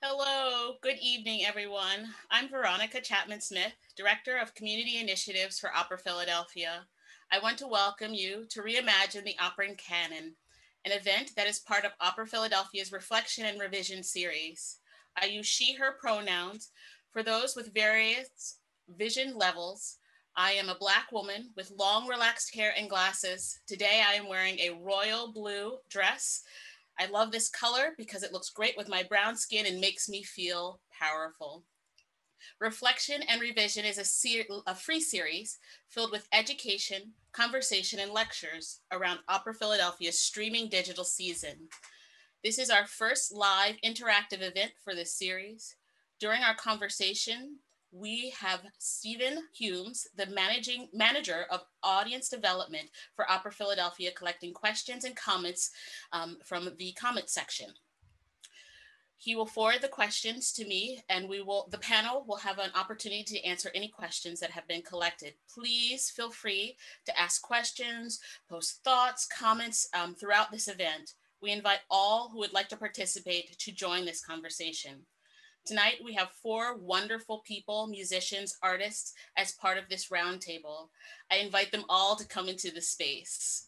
Hello, good evening, everyone. I'm Veronica Chapman-Smith, Director of Community Initiatives for Opera Philadelphia. I want to welcome you to Reimagine the Opera in Canon, an event that is part of Opera Philadelphia's Reflection and Revision series. I use she, her pronouns for those with various vision levels. I am a Black woman with long, relaxed hair and glasses. Today, I am wearing a royal blue dress. I love this color because it looks great with my brown skin and makes me feel powerful. Reflection and Revision is a free series filled with education, conversation, and lectures around Opera Philadelphia's streaming digital season. This is our first live interactive event for this series. During our conversation, we have Stephen Humes, the manager of audience development for Opera Philadelphia, collecting questions and comments from the comment section. He will forward the questions to me, and the panel will have an opportunity to answer any questions that have been collected. Please feel free to ask questions, post thoughts, comments throughout this event. We invite all who would like to participate to join this conversation. Tonight, we have 4 wonderful people, musicians, artists, as part of this roundtable. I invite them all to come into the space.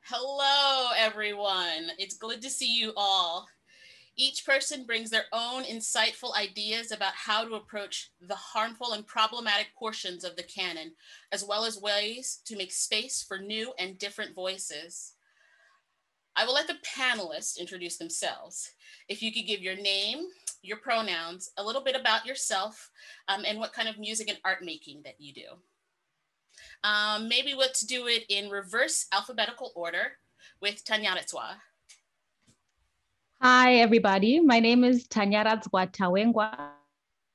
Hello, everyone. It's good to see you all. Each person brings their own insightful ideas about how to approach the harmful and problematic portions of the canon, as well as ways to make space for new and different voices. I will let the panelists introduce themselves. If you could give your name, your pronouns, a little bit about yourself, and what kind of music and art making that you do. Maybe let's do it in reverse alphabetical order with Tanyaradzwa. Hi, everybody. My name is Tanyaradzwa Tawengwa,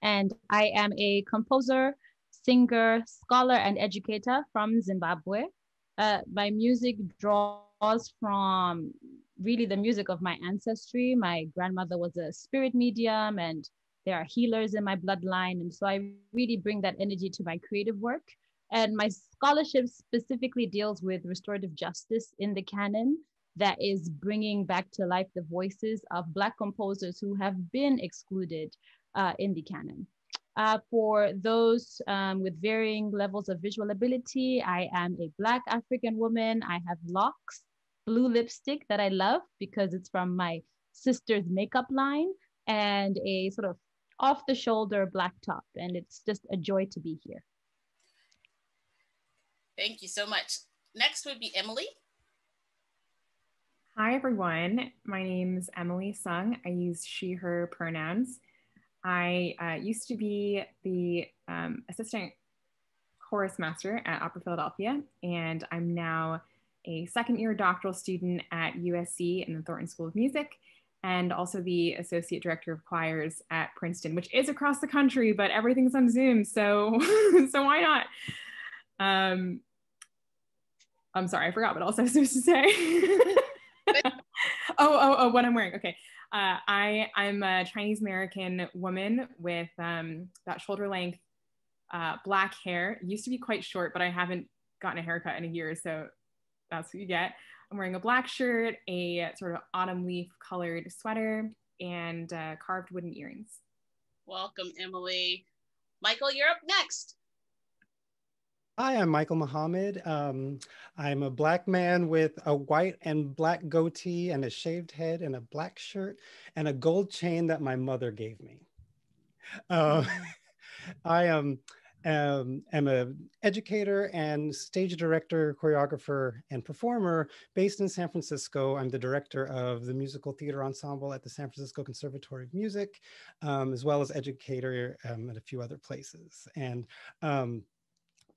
and I am a composer, singer, scholar, and educator from Zimbabwe. My music draws from really the music of my ancestry. My grandmother was a spirit medium, and there are healers in my bloodline. And so I really bring that energy to my creative work. And my scholarship specifically deals with restorative justice in the canon, that is bringing back to life the voices of Black composers who have been excluded in the canon. For those with varying levels of visual ability, I am a Black African woman. I have locks, blue lipstick that I love because it's from my sister's makeup line, and a sort of off the shoulder black top. And it's just a joy to be here. Thank you so much. Next would be Emily. Hi, everyone. My name is Emily Sung. I use she, her pronouns. I used to be the assistant chorus master at Opera Philadelphia, and I'm now a second-year doctoral student at USC in the Thornton School of Music, and also the associate director of choirs at Princeton, which is across the country, but everything's on Zoom, so so why not? I'm sorry, I forgot what else I was supposed to say. What I'm wearing. Okay. I'm a Chinese American woman with that shoulder length black hair. It used to be quite short, but I haven't gotten a haircut in a year, so that's what you get. I'm wearing a black shirt, a sort of autumn leaf colored sweater, and carved wooden earrings. Welcome, Emily. Michael, you're up next. Hi, I'm Michael Mohammed. I'm a Black man with a white and black goatee and a shaved head and a black shirt and a gold chain that my mother gave me. I am an educator and stage director, choreographer, and performer based in San Francisco. I'm the director of the musical theater ensemble at the San Francisco Conservatory of Music, as well as educator at a few other places. And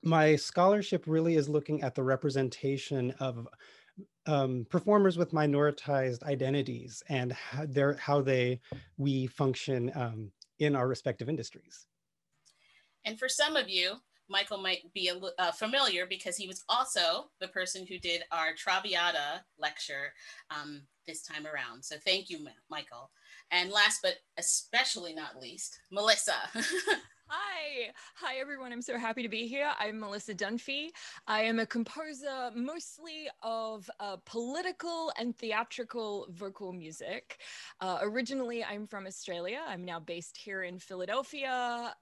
my scholarship really is looking at the representation of performers with minoritized identities and how we function in our respective industries. And for some of you, Michael might be familiar because he was also the person who did our Traviata lecture this time around. So thank you, Michael. And last but especially not least, Melissa. Hi everyone. I'm so happy to be here. I'm Melissa Dunphy. I am a composer mostly of political and theatrical vocal music. Originally, I'm from Australia. I'm now based here in Philadelphia,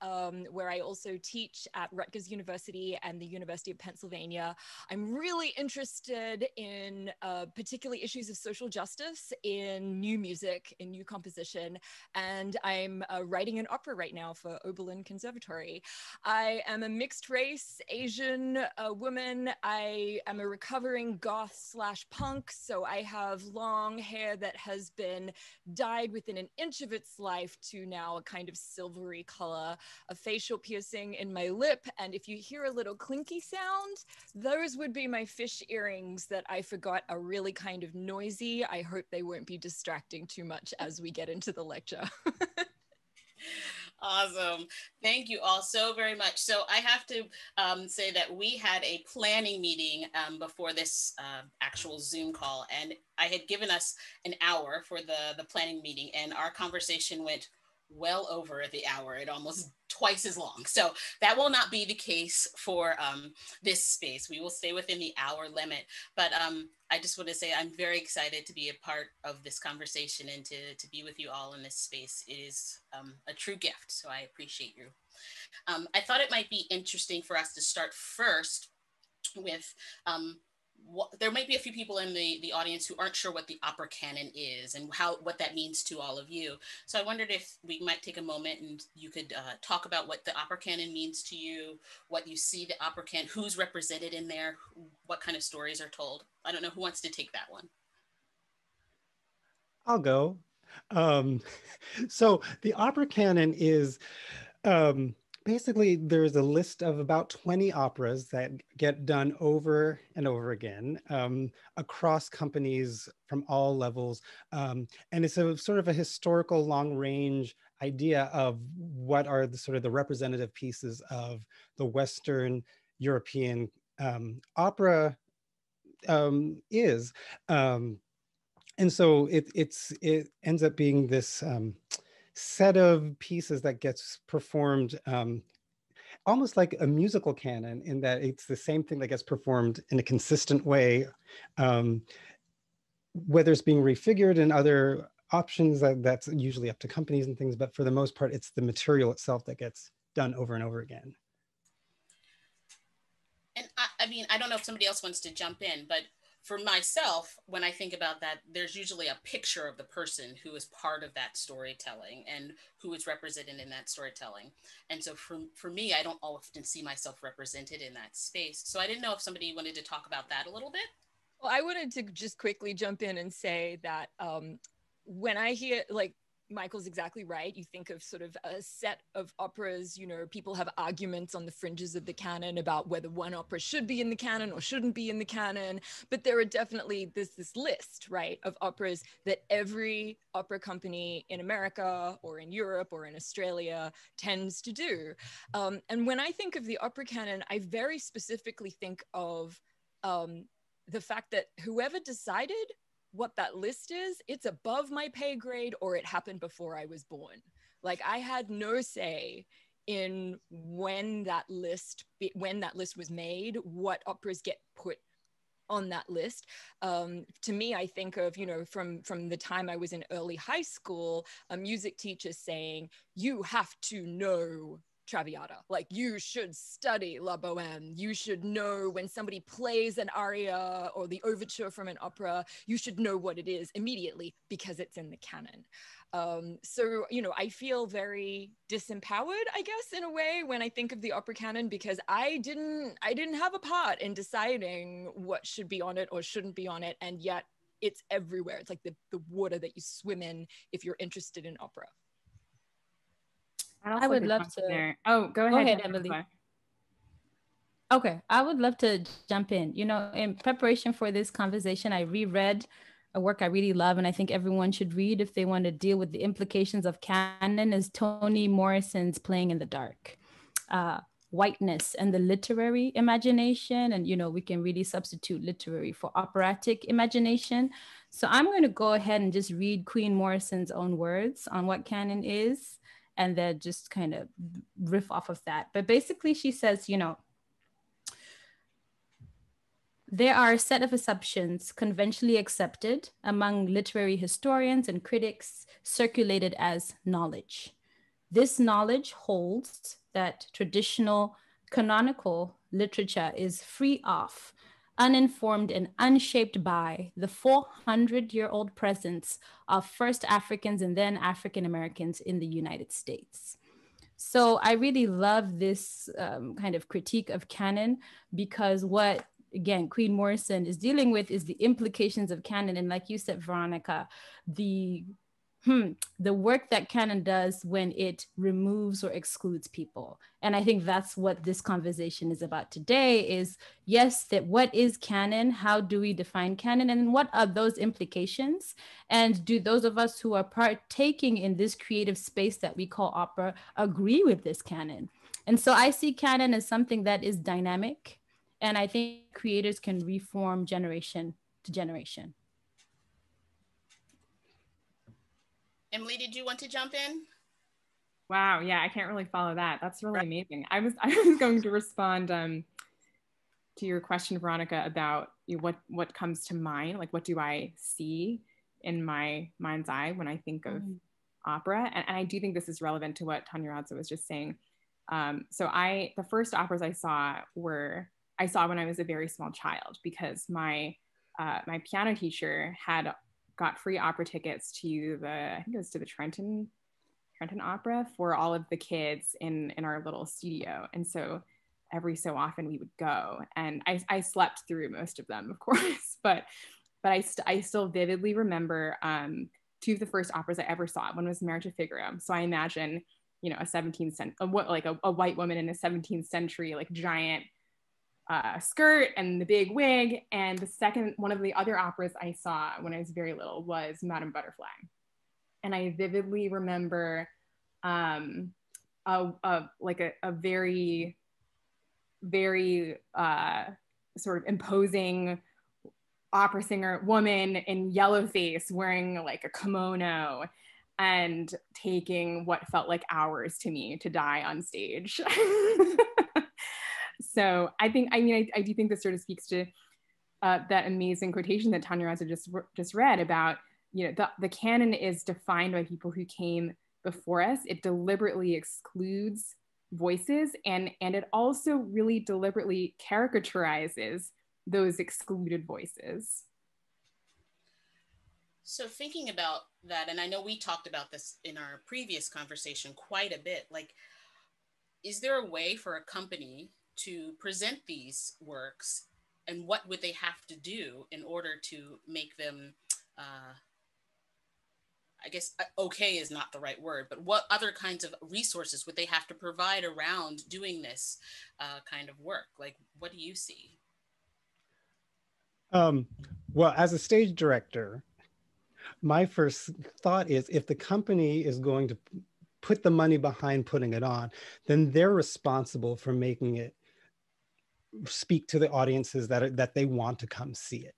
where I also teach at Rutgers University and the University of Pennsylvania. I'm really interested in particularly issues of social justice in new music, in new composition, and I'm writing an opera right now for Oberlin Conservatory. I am a mixed race Asian woman. I am a recovering goth / punk, so I have long hair that has been dyed within an inch of its life to now a kind of silvery color, a facial piercing in my lip, and if you hear a little clinky sound, those would be my fish earrings that I forgot are really kind of noisy. I hope they won't be distracting too much as we get into the lecture. Awesome. Thank you all so very much. So I have to say that we had a planning meeting before this actual Zoom call, and I had given us an hour for the planning meeting, and our conversation went well over the hour. It almost twice as long. So that will not be the case for this space. We will stay within the hour limit. But I just want to say I'm very excited to be a part of this conversation and to be with you all in this space. It is a true gift. So I appreciate you. I thought it might be interesting for us to start first with there might be a few people in the audience who aren't sure what the opera canon is and what that means to all of you. So I wondered if we might take a moment and you could talk about what the opera canon means to you, what you see the opera canon, who's represented in there, what kind of stories are told. I don't know who wants to take that one. I'll go. So the opera canon is basically, there's a list of about 20 operas that get done over and over again across companies from all levels. And it's a sort of a historical long range idea of what are the sort of the representative pieces of the Western European opera is. And so it ends up being this set of pieces that gets performed almost like a musical canon, in that it's the same thing that gets performed in a consistent way, whether it's being refigured in other options, that's usually up to companies and things, but for the most part, it's the material itself that gets done over and over again. And I mean, I don't know if somebody else wants to jump in, but for myself, when I think about that, there's usually a picture of the person who is part of that storytelling and who is represented in that storytelling. And so for me, I don't often see myself represented in that space. So I didn't know if somebody wanted to talk about that a little bit. Well, I wanted to just quickly jump in and say that when I hear, like, Michael's exactly right. You think of sort of a set of operas, you know, people have arguments on the fringes of the canon about whether one opera should be in the canon or shouldn't be in the canon. But there are definitely this list, right, of operas that every opera company in America or in Europe or in Australia tends to do. And when I think of the opera canon, I very specifically think of the fact that whoever decided what that list is, it's above my pay grade, or it happened before I was born. Like, I had no say in when that list was made, what operas get put on that list. To me, I think of, you know, from the time I was in early high school, a music teacher saying, you have to know Traviata. Like, you should study La Bohème. You should know when somebody plays an aria or the overture from an opera, you should know what it is immediately because it's in the canon. So, you know, I feel very disempowered, I guess, in a way, when I think of the opera canon, because I didn't have a part in deciding what should be on it or shouldn't be on it. And yet it's everywhere. It's like the water that you swim in if you're interested in opera. I would love to. There. Oh, go ahead, Emily. Okay, I would love to jump in. You know, in preparation for this conversation, I reread a work I really love, and I think everyone should read if they want to deal with the implications of canon, is Toni Morrison's Playing in the Dark. Whiteness and the literary imagination. And, you know, we can really substitute literary for operatic imagination. So I'm going to go ahead and just read Queen Morrison's own words on what canon is. and then just kind of riff off of that. But basically she says, there are a set of assumptions conventionally accepted among literary historians and critics circulated as knowledge. This knowledge holds that traditional canonical literature is free of, uninformed and unshaped by the 400-year-old presence of first Africans and then African Americans in the United States. So I really love this kind of critique of canon, because what, again, Queen Morrison is dealing with is the implications of canon. And like you said, Veronica, the work that canon does when it removes or excludes people. And I think that's what this conversation is about today is, yes, that what is canon? How do we define canon? And what are those implications? And do those of us who are partaking in this creative space that we call opera agree with this canon? And so I see canon as something that is dynamic. And I think creators can reform generation to generation. Emily, did you want to jump in? Wow, yeah, I can't really follow that. That's really amazing. I was going to respond to your question, Veronica, about what comes to mind, like what do I see in my mind's eye when I think of opera, and I do think this is relevant to what Tanyaradzwa was just saying. So the first operas I saw when I was a very small child, because my piano teacher had got free opera tickets to I think it was to the Trenton Opera for all of the kids in our little studio. And so every so often we would go, and I slept through most of them, of course, but I still vividly remember two of the first operas I ever saw. One was Marriage of Figaro. So I imagine, a 17th century, like a white woman in a 17th century, like giant skirt and the big wig. And the second, one of the other operas I saw when I was very little was Madame Butterfly. And I vividly remember a very, very sort of imposing opera singer woman in yellow face wearing like a kimono and taking what felt like hours to me to die on stage. So I do think this sort of speaks to that amazing quotation that Tanyaradzwa just read about, the canon is defined by people who came before us. It deliberately excludes voices, and it also really deliberately caricaturizes those excluded voices. So thinking about that, and I know we talked about this in our previous conversation quite a bit, like, is there a way for a company to present these works, and what would they have to do in order to make them, I guess okay is not the right word, but what other kinds of resources would they have to provide around doing this kind of work? Like, what do you see? Well, as a stage director, my first thought is, if the company is going to put the money behind putting it on, then they're responsible for making it speak to the audiences that they want to come see it.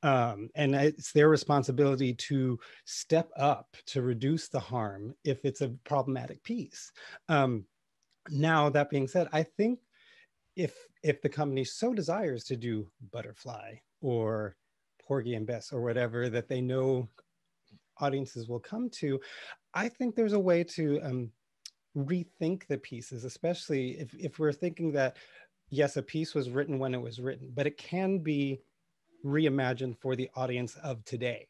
And it's their responsibility to step up to reduce the harm if it's a problematic piece. Now, that being said, I think if the company so desires to do Butterfly or Porgy and Bess or whatever that they know audiences will come to, I think there's a way to rethink the pieces, especially if we're thinking that, yes, a piece was written when it was written, but it can be reimagined for the audience of today.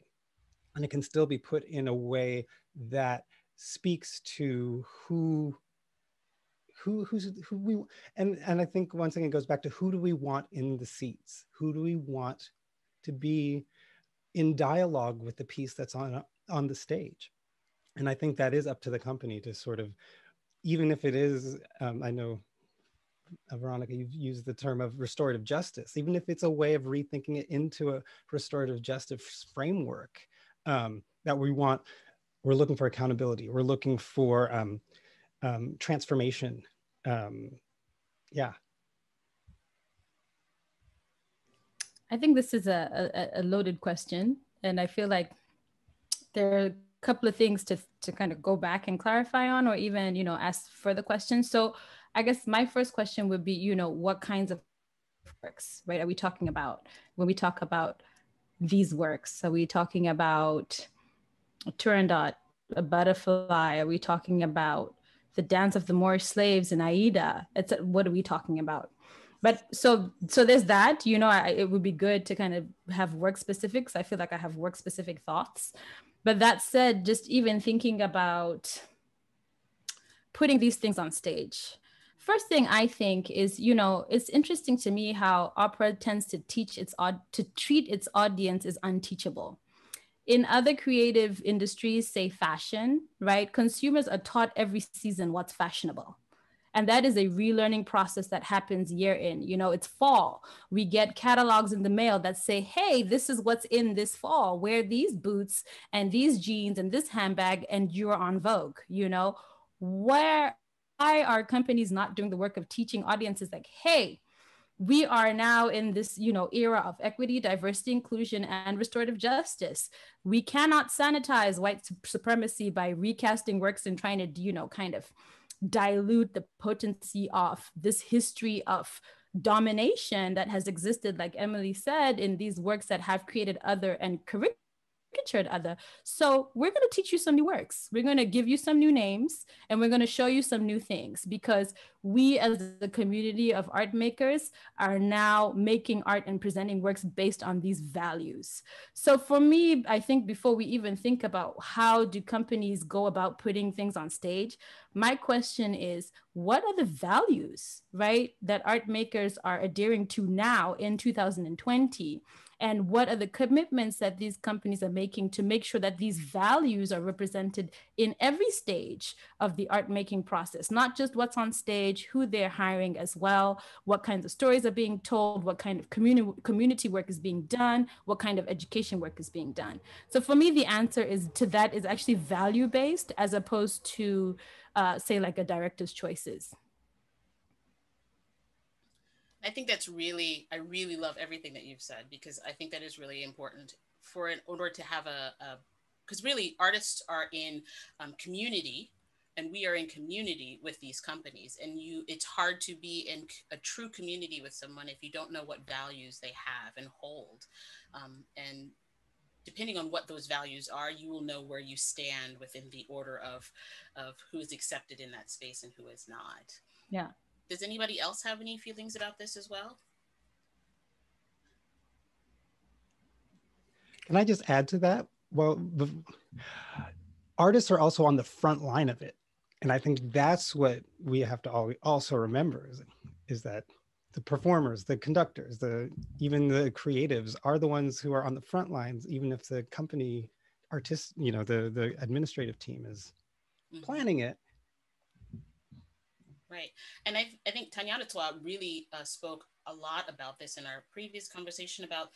And it can still be put in a way that speaks to who we, and I think once again it goes back to, who do we want in the seats? Who do we want to be in dialogue with the piece that's on the stage? And I think that is up to the company to sort of, even if it is, I know, Veronica, you've used the term of restorative justice, even if it's a way of rethinking it into a restorative justice framework, that we're looking for accountability, we're looking for transformation. Yeah. I think this is a loaded question, and I feel like there are couple of things to kind of go back and clarify on, or even, ask further questions. So I guess my first question would be, what kinds of works, right, are we talking about when we talk about these works? Are we talking about Turandot, a butterfly? Are we talking about the dance of the Moorish slaves in Aida? What are we talking about? But so there's that, it would be good to kind of have work specifics. I feel like I have work specific thoughts. But that said, just even thinking about putting these things on stage. First thing I think is, it's interesting to me how opera tends to treat its audience as unteachable. In other creative industries, say fashion, right? Consumers are taught every season what's fashionable. And that is a relearning process that happens year in. It's fall. We get catalogs in the mail that say, hey, this is what's in this fall. Wear these boots and these jeans and this handbag, and you're on Vogue. Why are companies not doing the work of teaching audiences like, hey, we are now in this, era of equity, diversity, inclusion, and restorative justice. We cannot sanitize white supremacy by recasting works and trying to, kind of dilute the potency of this history of domination that has existed, like Emily said, in these works that have created other and caricatured other. So we're going to teach you some new works. We're going to give you some new names, and we're going to show you some new things, because we as a community of art makers are now making art and presenting works based on these values. So for me, I think before we even think about how do companies go about putting things on stage, my question is, what are the values, right, that art makers are adhering to now in 2020? And what are the commitments that these companies are making to make sure that these values are represented in every stage of the art making process, not just what's on stage, who they're hiring as well, what kinds of stories are being told, what kind of community work is being done, what kind of education work is being done. So for me, the answer is actually value-based, as opposed to say like a director's choices. I think I really love everything that you've said, because I think that is really important in order to have because really artists are in community, and we are in community with these companies, and it's hard to be in a true community with someone if you don't know what values they have and hold. And depending on what those values are, you will know where you stand within the order of who is accepted in that space and who is not. Yeah. Does anybody else have any feelings about this as well? Can I just add to that? Well, the artists are also on the front line of it. And I think that's what we have to also remember is that the performers, the conductors, even the creatives are the ones who are on the front lines, even if the company the administrative team is planning it. Right. And I think Tanyaradzwa really spoke a lot about this in our previous conversation about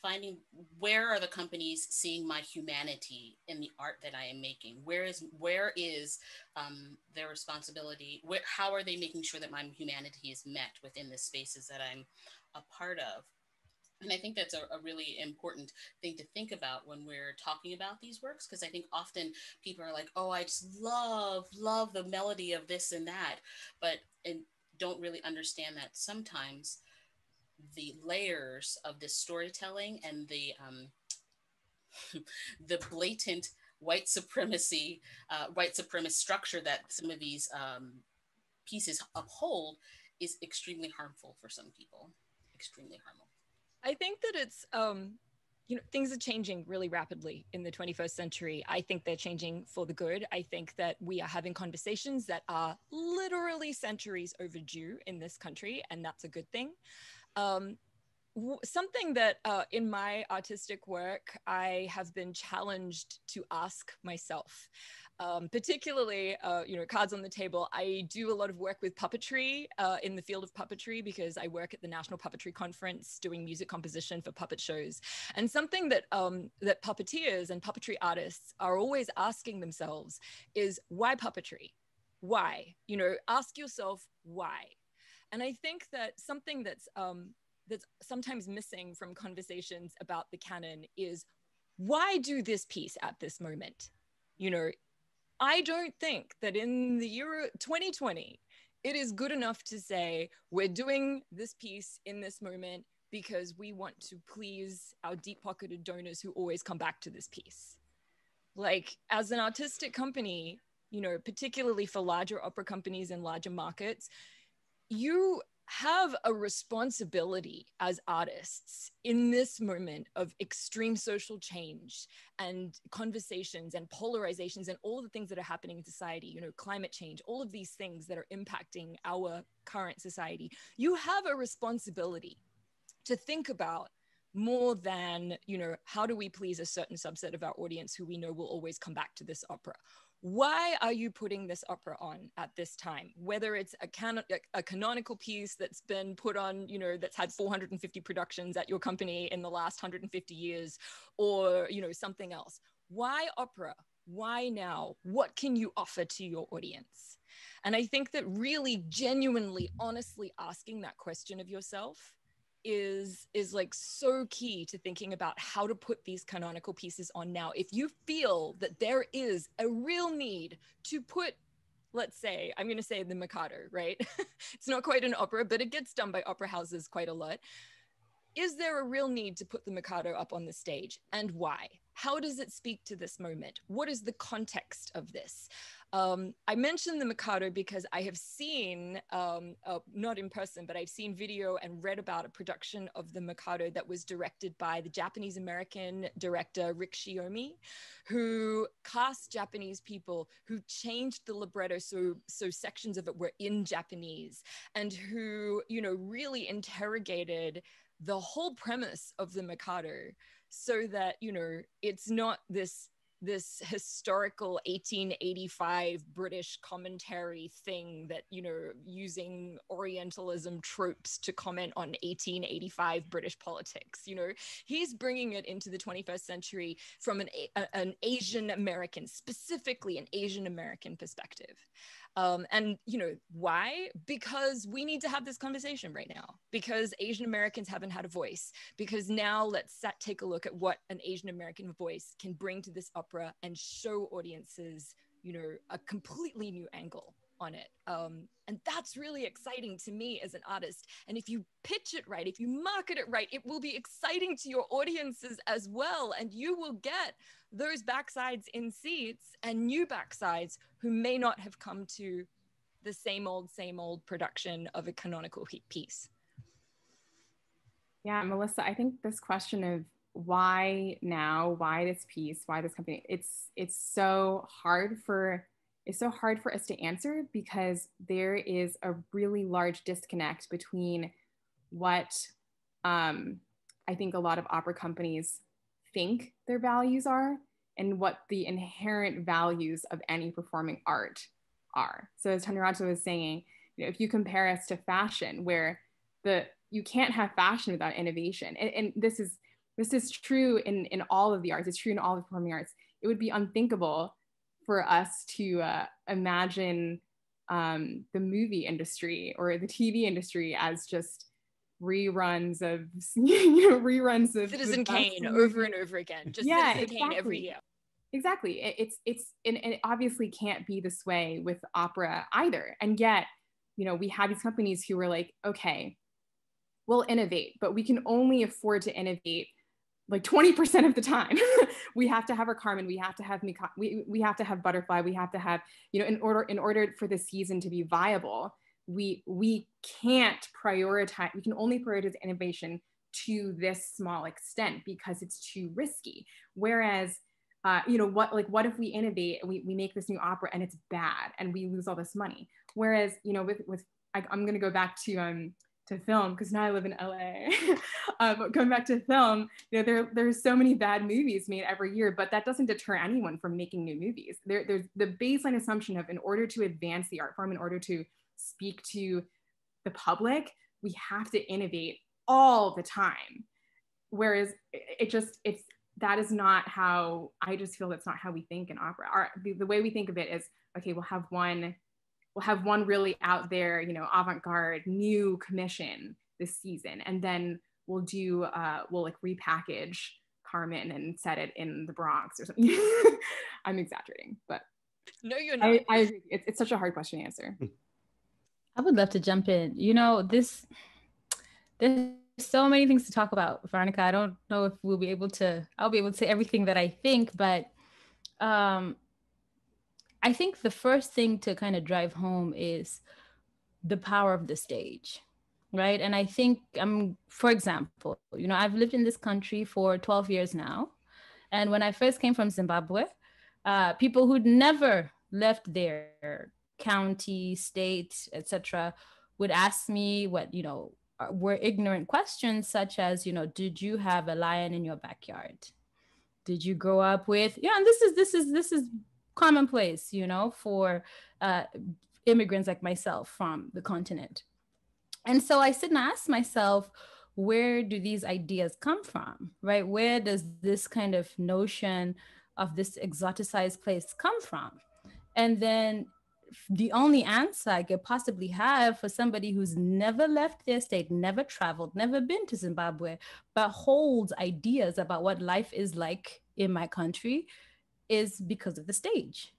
finding where are the companies seeing my humanity in the art that I am making? Where is their responsibility? How are they making sure that my humanity is met within the spaces that I'm a part of? And I think that's a really important thing to think about when we're talking about these works, because I think often people are like, oh, I just love the melody of this and that, and don't really understand that sometimes the layers of this storytelling and the blatant white supremacist structure that some of these pieces uphold is extremely harmful for some people, extremely harmful. I think that it's, things are changing really rapidly in the 21st century. I think they're changing for the good. I think that we are having conversations that are literally centuries overdue in this country, and that's a good thing. Something that in my artistic work, I have been challenged to ask myself. Particularly, cards on the table. I do a lot of work with puppetry in the field of puppetry, because I work at the National Puppetry Conference doing music composition for puppet shows. And something that that puppeteers and puppetry artists are always asking themselves is, why puppetry? Why? Ask yourself why. And I think that something that's sometimes missing from conversations about the canon is, why do this piece at this moment? You know, I don't think that in the year 2020, it is good enough to say we're doing this piece in this moment because we want to please our deep-pocketed donors who always come back to this piece. Like, as an artistic company, you know, particularly for larger opera companies in larger markets, you have a responsibility as artists in this moment of extreme social change and conversations and polarizations and all the things that are happening in society, you know, climate change, all of these things that are impacting our current society. You have a responsibility to think about more than, you know, how do we please a certain subset of our audience who we know will always come back to this opera? Why are you putting this opera on at this time? Whether it's a canonical piece that's been put on, you know, that's had 450 productions at your company in the last 150 years, or, you know, something else. Why opera? Why now? What can you offer to your audience? And I think that really genuinely, honestly asking that question of yourself is like so key to thinking about how to put these canonical pieces on now. If you feel that there is a real need to put, let's say, I'm going to say the Mikado, right? It's not quite an opera, but it gets done by opera houses quite a lot. Is there a real need to put the Mikado up on the stage, and why? How does it speak to this moment? What is the context of this? I mentioned the Mikado because I have seen, not in person, but I've seen video and read about a production of the Mikado that was directed by the Japanese-American director Rick Shiomi, who cast Japanese people, who changed the libretto so sections of it were in Japanese, and who, you know, really interrogated the whole premise of the Mikado so that, you know, it's not this historical 1885 British commentary thing that, you know, using Orientalism tropes to comment on 1885 British politics. You know, he's bringing it into the 21st century from an Asian American, specifically an Asian American perspective. And, you know, why? Because we need to have this conversation right now, because Asian Americans haven't had a voice, because now let's take a look at what an Asian American voice can bring to this opera and show audiences, you know, a completely new angle on it. And that's really exciting to me as an artist. And if you pitch it right, if you market it right, it will be exciting to your audiences as well. And you will get those backsides in seats and new backsides who may not have come to the same old production of a canonical piece. Yeah, Melissa, I think this question of why now, why this piece, why this company, it's so hard for us to answer, because there is a really large disconnect between what I think a lot of opera companies think their values are and what the inherent values of any performing art are. So as Tanyaradzwa was saying, you know, if you compare us to fashion, where you can't have fashion without innovation, and this is true in all of the arts, it's true in all the performing arts. It would be unthinkable for us to imagine the movie industry or the TV industry as just reruns of Citizen Kane over and over again. Just yeah, Citizen Kane every year. Exactly. And it obviously can't be this way with opera either. And yet, you know, we have these companies who are like, okay, we'll innovate, but we can only afford to innovate like 20% of the time. We have to have our Carmen, we have to have we have to have Butterfly, we have to have, you know, in order for the season to be viable, we can't prioritize, we can only prioritize innovation to this small extent because it's too risky. Whereas, you know, what if we innovate and we make this new opera and it's bad and we lose all this money? Whereas, you know, I'm going to go back to film, because now I live in LA. But going back to film, you know, there's so many bad movies made every year, but that doesn't deter anyone from making new movies. There's the baseline assumption of, in order to advance the art form, in order to speak to the public, we have to innovate all the time. Whereas that is not how, I just feel that's not how we think in opera. The way we think of it is, okay, we'll have one really out there, you know, avant-garde new commission this season, and then we'll like repackage Carmen and set it in the Bronx or something. I'm exaggerating, but no, you're not. I agree. It's such a hard question to answer. I would love to jump in. You know, there's so many things to talk about, Veronica. I don't know if I'll be able to say everything that I think, but I think the first thing to kind of drive home is the power of the stage, right? And I think, for example, you know, I've lived in this country for 12 years now. And when I first came from Zimbabwe, people who'd never left their county, state, etc., would ask me what, you know, were ignorant questions such as, you know, did you have a lion in your backyard? Did you grow up with, yeah, and this is commonplace, you know, for immigrants like myself from the continent. And so I sit and ask myself, where do these ideas come from, right? Where does this kind of notion of this exoticized place come from? And then the only answer I could possibly have for somebody who's never left their state, never traveled, never been to Zimbabwe, but holds ideas about what life is like in my country is because of the stage.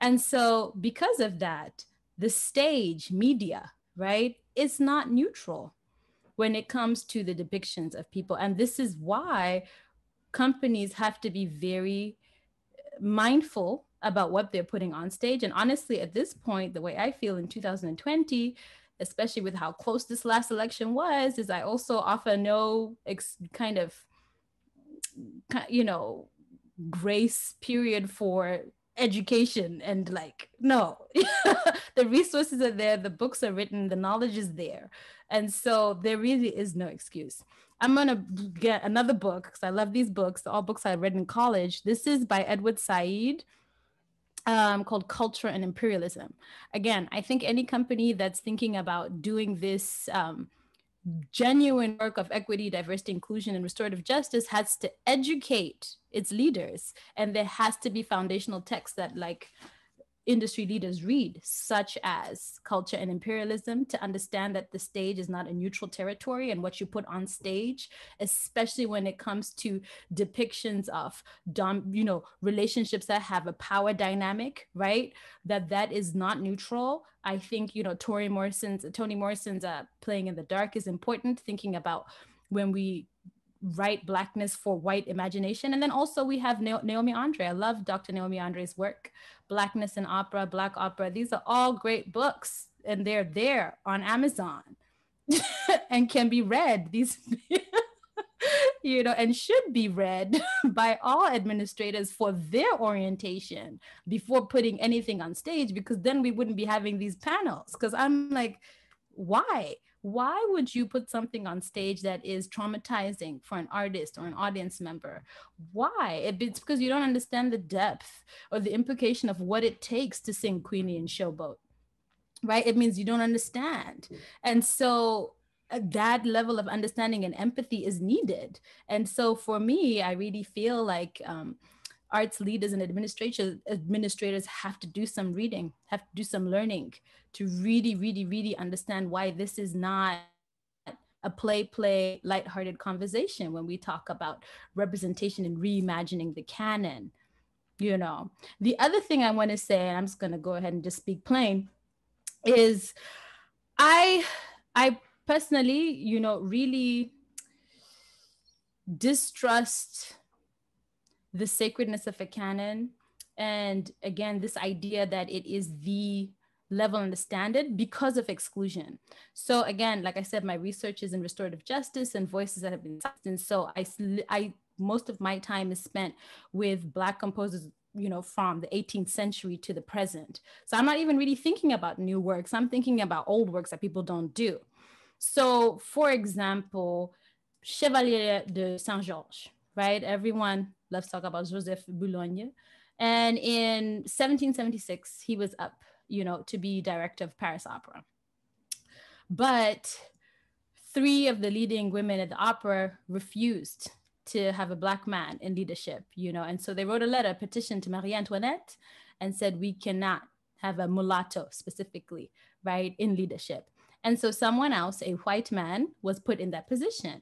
And so because of that, the stage media, right, is not neutral when it comes to the depictions of people. And this is why companies have to be very mindful about what they're putting on stage. And honestly, at this point, the way I feel in 2020, especially with how close this last election was, is I also offer no kind of, you know, grace period for education. And like, no, the resources are there, the books are written, the knowledge is there. And so there really is no excuse. I'm going to get another book because I love these books, all books I read in college. This is by Edward Said, called Culture and Imperialism. Again, I think any company that's thinking about doing this genuine work of equity, diversity, inclusion, and restorative justice has to educate its leaders. And there has to be foundational texts that like industry leaders read, such as Culture and Imperialism, to understand that the stage is not a neutral territory, and what you put on stage, especially when it comes to depictions of you know, relationships that have a power dynamic, right? That is not neutral. I think, you know, Toni Morrison's Playing in the Dark is important, thinking about when we write Blackness for white imagination. And then also we have Naomi Andre. I love Dr. Naomi Andre's work, Blackness in Opera, Black Opera. These are all great books, and they're there on Amazon and can be read. These, you know, and should be read by all administrators for their orientation before putting anything on stage, because then we wouldn't be having these panels. Because I'm like, why? Why would you put something on stage that is traumatizing for an artist or an audience member? Why? It's because you don't understand the depth or the implication of what it takes to sing Queenie and Showboat, right? It means you don't understand. And so that level of understanding and empathy is needed. And so for me, I really feel like arts leaders and administrators have to do some reading, have to do some learning to really, really, really understand why this is not a play, lighthearted conversation when we talk about representation and reimagining the canon. You know, the other thing I want to say, and I'm just going to go ahead and just speak plain, is I personally, you know, really distrust the sacredness of a canon. And again, this idea that it is the level and the standard because of exclusion. So again, like I said, my research is in restorative justice and voices that have been silenced. And so I most of my time is spent with Black composers, you know, from the 18th century to the present. So I'm not even really thinking about new works. I'm thinking about old works that people don't do. So for example, Chevalier de Saint-Georges, right? Everyone loves to talk about Joseph Boulogne. And in 1776, he was up, you know, to be director of Paris Opera. But 3 of the leading women at the opera refused to have a Black man in leadership, you know, and so they wrote a letter, petition to Marie Antoinette, and said, we cannot have a mulatto specifically, right, in leadership. And so someone else, a white man, was put in that position.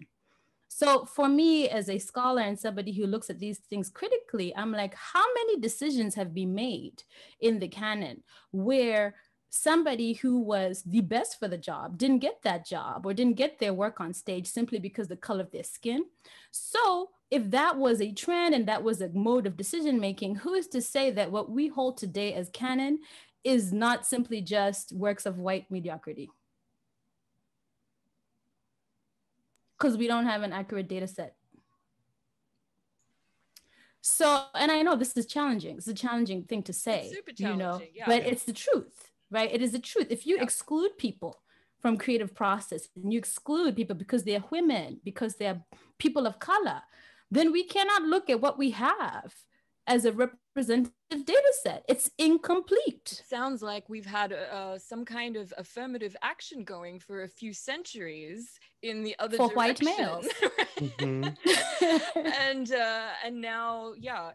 So for me, as a scholar and somebody who looks at these things critically, I'm like, how many decisions have been made in the canon where somebody who was the best for the job didn't get that job or didn't get their work on stage simply because the color of their skin? So if that was a trend and that was a mode of decision making, who is to say that what we hold today as canon is not simply just works of white mediocrity? Because we don't have an accurate data set. So, and I know this is challenging. It's a challenging thing to say, it's super challenging, yeah. But it's the truth, right? It is the truth. If you exclude people from creative process and you exclude people because they're women, because they're people of color, then we cannot look at what we have as a representative data set. It's incomplete. It sounds like we've had some kind of affirmative action going for a few centuries in the other for direction. White males. And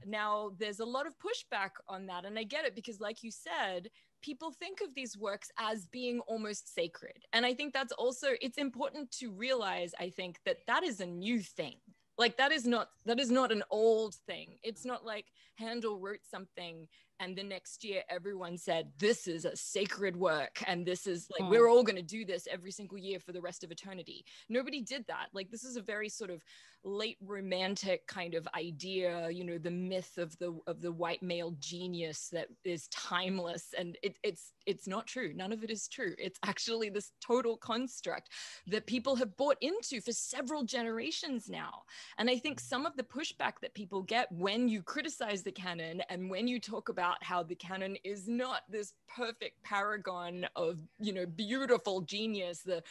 now there's a lot of pushback on that. And I get it, because like you said, people think of these works as being almost sacred. And I think that's also, it's important to realize, I think, that that is a new thing. Like that is not an old thing. It's not like Handel wrote something and the next year everyone said, this is a sacred work and this is like, we're all going to do this every single year for the rest of eternity. Nobody did that. Like this is a very sort of late romantic kind of idea, you know, the myth of the white male genius that is timeless, and it's not true. None of it is true. It's actually this total construct that people have bought into for several generations now. And I think some of the pushback that people get when you criticize the canon and when you talk about how the canon is not this perfect paragon of, you know, beautiful genius, the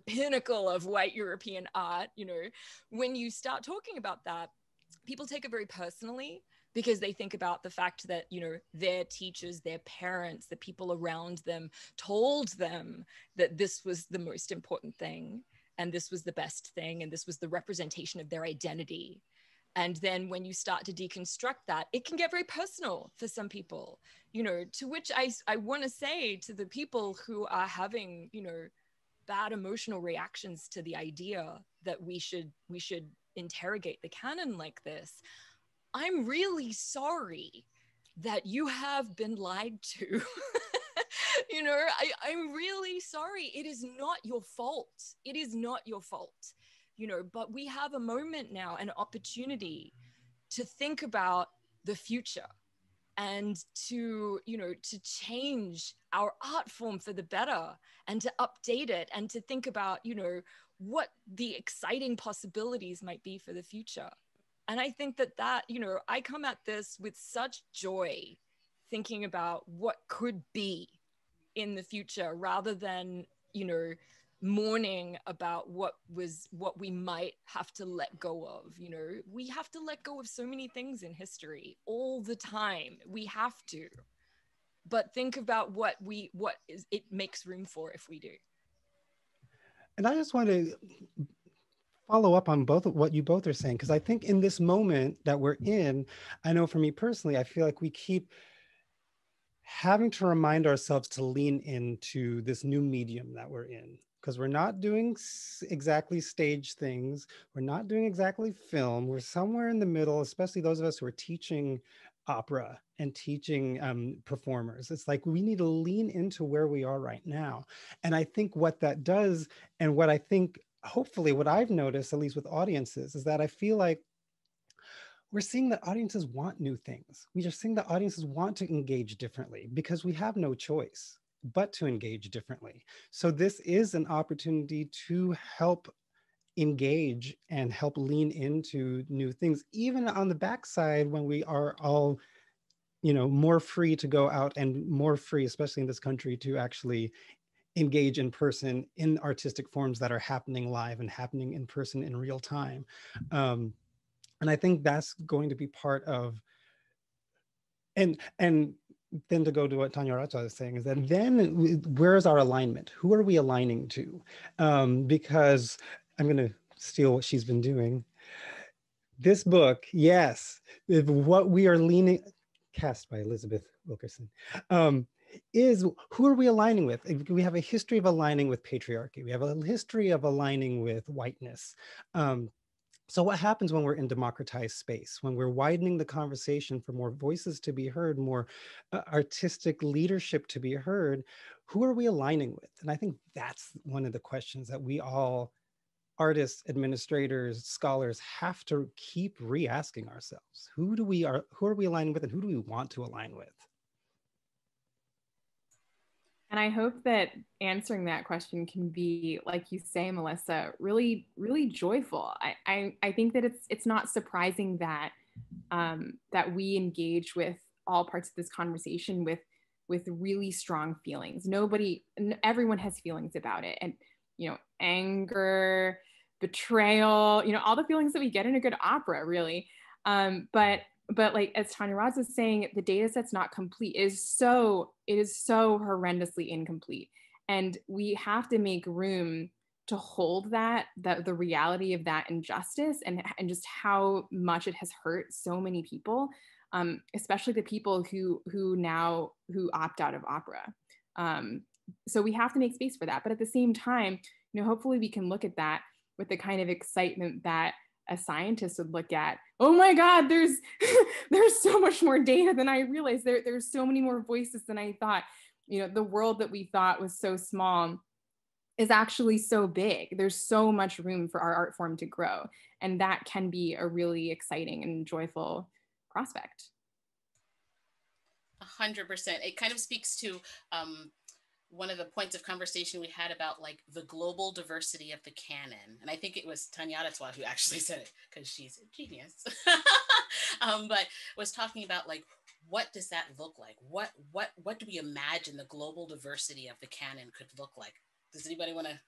pinnacle of white European art, you know, when you start talking about that, people take it very personally, because they think about the fact that, you know, their teachers, their parents, the people around them told them that this was the most important thing and this was the best thing and this was the representation of their identity. And then when you start to deconstruct that, it can get very personal for some people, you know, to which I want to say to the people who are having, you know, bad emotional reactions to the idea that we should interrogate the canon like this, I'm really sorry that you have been lied to. You know, I'm really sorry. It is not your fault. It is not your fault. You know, but we have a moment now, an opportunity to think about the future and to, you know, to change our art form for the better and to update it and to think about, you know, what the exciting possibilities might be for the future. And I think that, you know, I come at this with such joy, thinking about what could be in the future rather than, you know, mourning about what we might have to let go of. You know, we have to let go of so many things in history all the time. We have to. But think about what it makes room for if we do. And I just want to follow up on both of what you both are saying, because I think in this moment that we're in, I know for me personally, I feel like we keep having to remind ourselves to lean into this new medium that we're in, because we're not doing exactly stage things. We're not doing exactly film. We're somewhere in the middle, especially those of us who are teaching opera and teaching performers. It's like we need to lean into where we are right now. And I think what that does, and what I think, hopefully what I've noticed, at least with audiences, is that I feel like we're seeing that audiences want new things. We are seeing that audiences want to engage differently because we have no choice but to engage differently. So this is an opportunity to help engage and help lean into new things, even on the backside when we are all, you know, more free to go out and more free, especially in this country, to actually engage in person in artistic forms that are happening live and happening in person in real time. And I think that's going to be part of, and then to go to what Tanyaradzwa was saying, is that then where is our alignment? Who are we aligning to? Because I'm going to steal what she's been doing. This book, yes, what we are leaning, cast by Elizabeth Wilkerson, is who are we aligning with? We have a history of aligning with patriarchy. We have a history of aligning with whiteness. So what happens when we're in democratized space, when we're widening the conversation for more voices to be heard, more artistic leadership to be heard? Who are we aligning with? And I think that's one of the questions that we all, artists, administrators, scholars, have to keep re-asking ourselves. Who are we aligning with, and who do we want to align with? And I hope that answering that question can be, like you say, Melissa, really, really joyful. I think that it's not surprising that that we engage with all parts of this conversation with really strong feelings. Everyone has feelings about it, and anger, betrayal, all the feelings that we get in a good opera, really. But like, as Tanyaradzwa was saying, the data set's not complete. It is so horrendously incomplete. And we have to make room to hold the reality of that injustice and just how much it has hurt so many people, especially the people who opt out of opera. So we have to make space for that. But at the same time, hopefully we can look at that with the kind of excitement that a scientist would look at. Oh my God, there's so much more data than I realized. There's so many more voices than I thought. The world that we thought was so small is actually so big. There's so much room for our art form to grow. And that can be a really exciting and joyful prospect. 100%. It kind of speaks to one of the points of conversation we had about like the global diversity of the canon. And I think it was Tanyaradzwa who actually said it, because she's a genius. But was talking about like, what does that look like? What do we imagine the global diversity of the canon could look like? Does anybody want to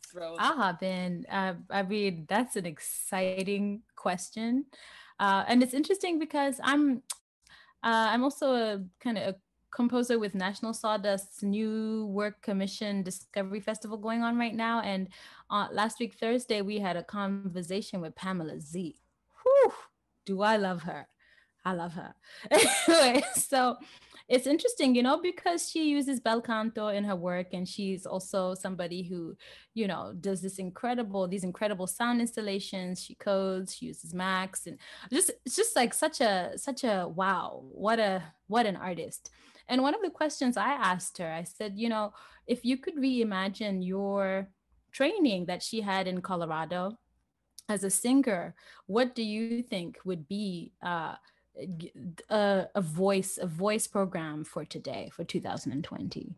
throw? I'll hop in. I mean, that's an exciting question. And it's interesting because I'm also a kind of a composer with National Sawdust's new work commission Discovery Festival going on right now. And last week, Thursday, we had a conversation with Pamela Z. Whew, do I love her. I love her. Anyway, so it's interesting, because she uses bel canto in her work, and she's also somebody who, does these incredible sound installations. She codes, she uses Max, and it's just like such a wow, what an artist. And one of the questions I asked her, I said, if you could reimagine your training that she had in Colorado as a singer, what do you think would be a voice program for today, for 2020?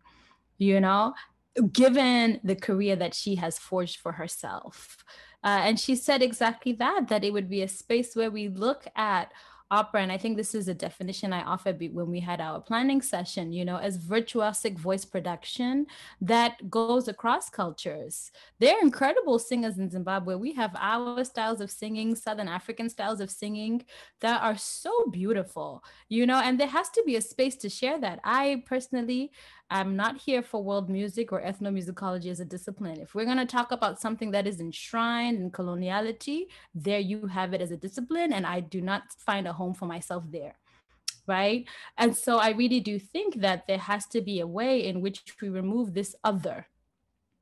Given the career that she has forged for herself. And she said exactly that it would be a space where we look at opera, and I think this is a definition I offered when we had our planning session, as virtuosic voice production that goes across cultures. They're incredible singers in Zimbabwe. We have our styles of singing, Southern African styles of singing that are so beautiful, and there has to be a space to share that. I personally, I'm not here for world music or ethnomusicology as a discipline. If we're going to talk about something that is enshrined in coloniality, there you have it as a discipline, and I do not find a home for myself there, right? And so I really do think that there has to be a way in which we remove this other,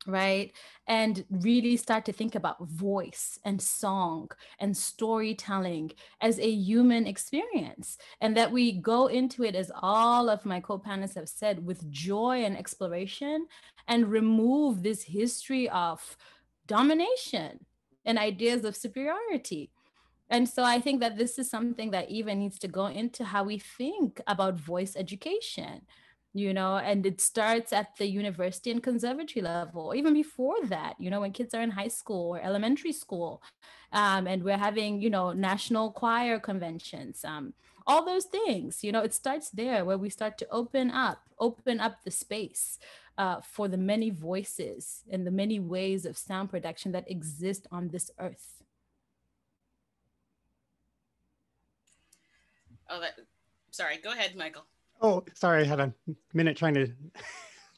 right? And really start to think about voice and song and storytelling as a human experience. And that we go into it, as all of my co-panelists have said, with joy and exploration, and remove this history of domination and ideas of superiority. And so I think that this is something that even needs to go into how we think about voice education. And it starts at the university and conservatory level, even before that, when kids are in high school or elementary school, and we're having, national choir conventions, all those things, it starts there, where we start to open up the space for the many voices and the many ways of sound production that exist on this earth. Oh, sorry, go ahead, Michael. Oh, sorry, I had a minute trying to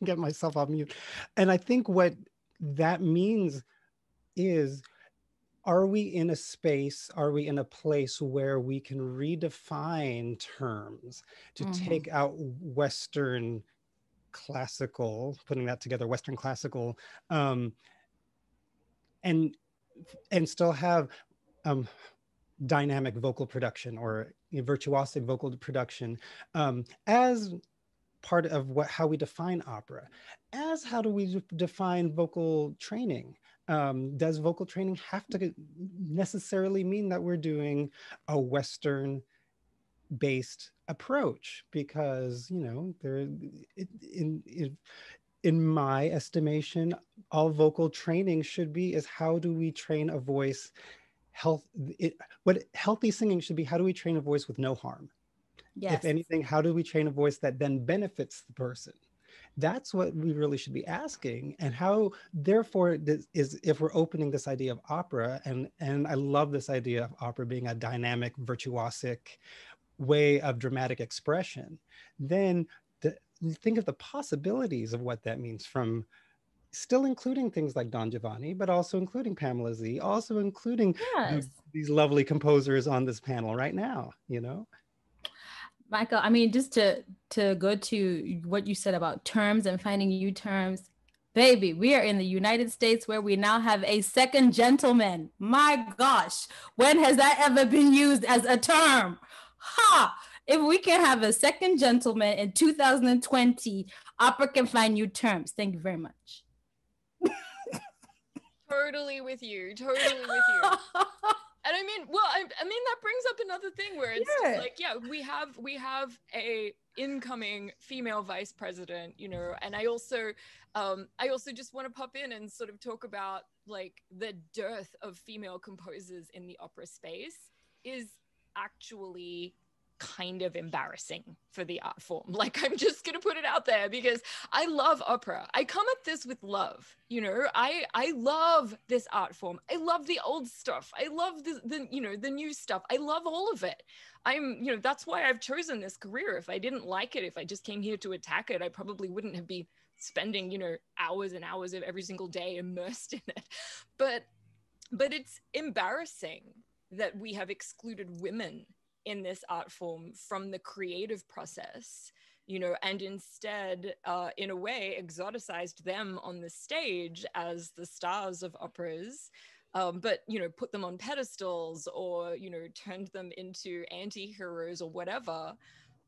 get myself off mute. And I think what that means is, are we in a space, are we in a place where we can redefine terms to take out Western classical, putting that together, Western classical, and still have dynamic vocal production or virtuosic vocal production as part of how we define opera. As how do we define vocal training? Does vocal training have to necessarily mean that we're doing a Western based approach? Because, you know, in my estimation, all vocal training should be is how do we train a voice what healthy singing should be, how do we train a voice with no harm? Yes. If anything, how do we train a voice that then benefits the person? That's what we really should be asking. And how, therefore, is if we're opening this idea of opera, and I love this idea of opera being a dynamic, virtuosic way of dramatic expression, then think of the possibilities of what that means, from still including things like Don Giovanni, but also including Pamela Z, also including these lovely composers on this panel right now, you know? Michael, I mean, just to go to what you said about terms and finding new terms, baby, we are in the United States where we now have a second gentleman. My gosh, when has that ever been used as a term? Ha! If we can have a second gentleman in 2020, opera can find new terms. Thank you very much. Totally with you. Totally with you. And I mean, well, I mean, that brings up another thing where it's just like, yeah, we have a incoming female vice president, you know, and I also just want to pop in and sort of talk about like the dearth of female composers in the opera space is actually kind of embarrassing for the art form. Like, I'm just gonna put it out there because I love opera. I come at this with love, you know. I love this art form. I love the old stuff. I love the you know, the new stuff. I love all of it. You know, that's why I've chosen this career. If I didn't like it, if I just came here to attack it, I probably wouldn't have been spending, you know, hours and hours of every single day immersed in it. But it's embarrassing that we have excluded women in this art form from the creative process, you know, and instead, in a way, exoticized them on the stage as the stars of operas, but, you know, put them on pedestals or, you know, turned them into anti-heroes or whatever,